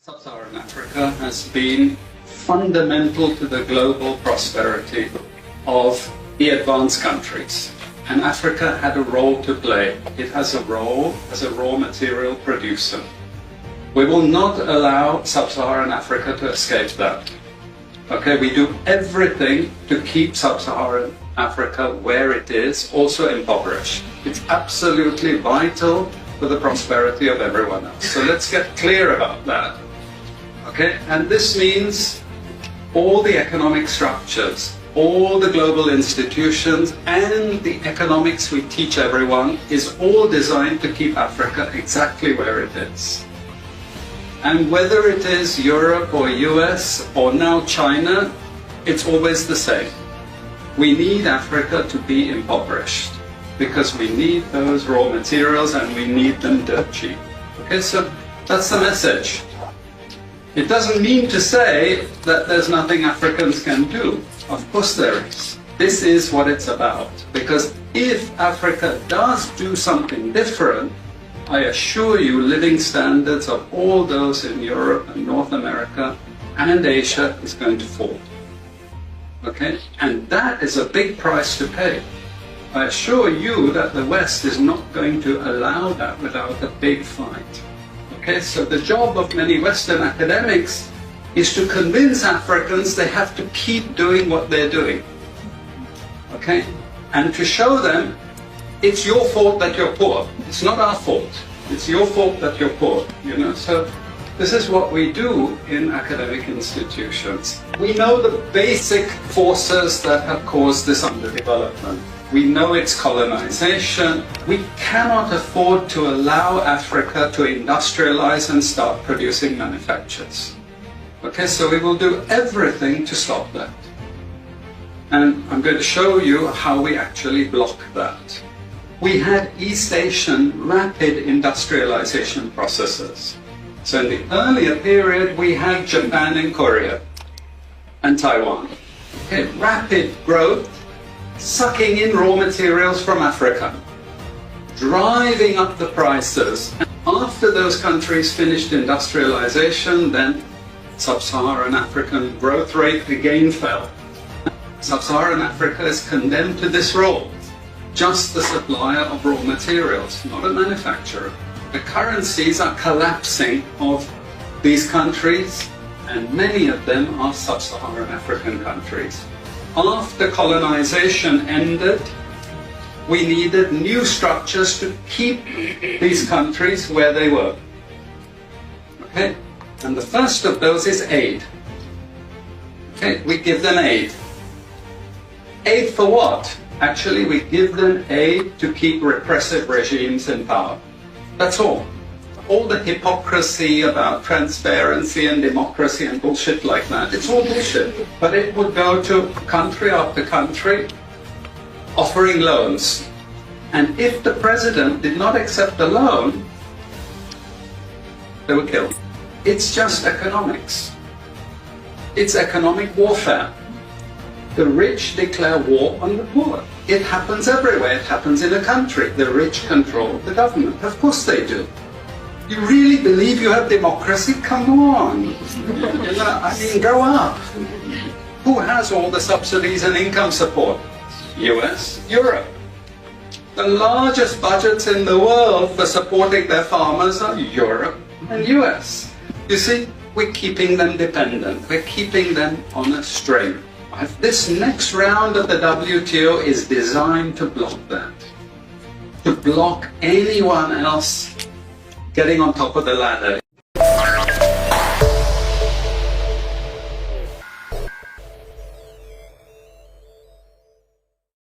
Sub-Saharan Africa has been fundamental to the global prosperity of the advanced countries. And Africa had a role to play. It has a role as a raw material producer. We will not allow Sub-Saharan Africa to escape that. Okay, we do everything to keep Sub-Saharan Africa where it is, also impoverished. It's absolutely vital for the prosperity of everyone else. So let's get clear about that. Okay, and this means all the economic structures, all the global institutions, and the economics we teach everyone is all designed to keep Africa exactly where it is. And whether it is Europe or US or now China, it's always the same. We need Africa to be impoverished because we need those raw materials and we need them dirt cheap. Okay, so that's the message. It doesn't mean to say that there's nothing Africans can do. Of course there is. This is what it's about. Because if Africa does do something different, I assure you living standards of all those in Europe and North America and Asia is going to fall. Okay? And that is a big price to pay. I assure you that the West is not going to allow that without a big fight. Okay, so the job of many Western academics is to convince Africans they have to keep doing what they're doing. Okay? And to show them it's your fault that you're poor. It's not our fault. It's your fault that you're poor. You know, so this is what we do in academic institutions. We know the basic forces that have caused this underdevelopment. We know it's colonization. We cannot afford to allow Africa to industrialize and start producing manufactures. Okay, so we will do everything to stop that. And I'm going to show you how we actually block that. We had East Asian rapid industrialization processes. So in the earlier period, we had Japan and Korea and Taiwan. Okay, rapid growth, sucking in raw materials from Africa, driving up the prices. And after those countries finished industrialization, then Sub-Saharan African growth rate again fell. Sub-Saharan Africa is condemned to this role, just the supplier of raw materials, not a manufacturer. The currencies are collapsing of these countries, and many of them are Sub-Saharan African countries. After colonization ended, we needed new structures to keep these countries where they were. Okay? And the first of those is aid. Okay? We give them aid. Aid for what? Actually, we give them aid to keep repressive regimes in power. That's all. All the hypocrisy about transparency and democracy and bullshit like that, it's all bullshit. But it would go to country after country offering loans. And if the president did not accept the loan, they were killed. It's just economics. It's economic warfare. The rich declare war on the poor. It happens everywhere. It happens in a country. The rich control the government. Of course they do. You really believe you have democracy? Come on. You know, I mean, grow up. Who has all the subsidies and income support? US, Europe. The largest budgets in the world for supporting their farmers are Europe and US. You see, we're keeping them dependent. We're keeping them on a string. This next round of the WTO is designed to block that. To block anyone else getting on top of the ladder.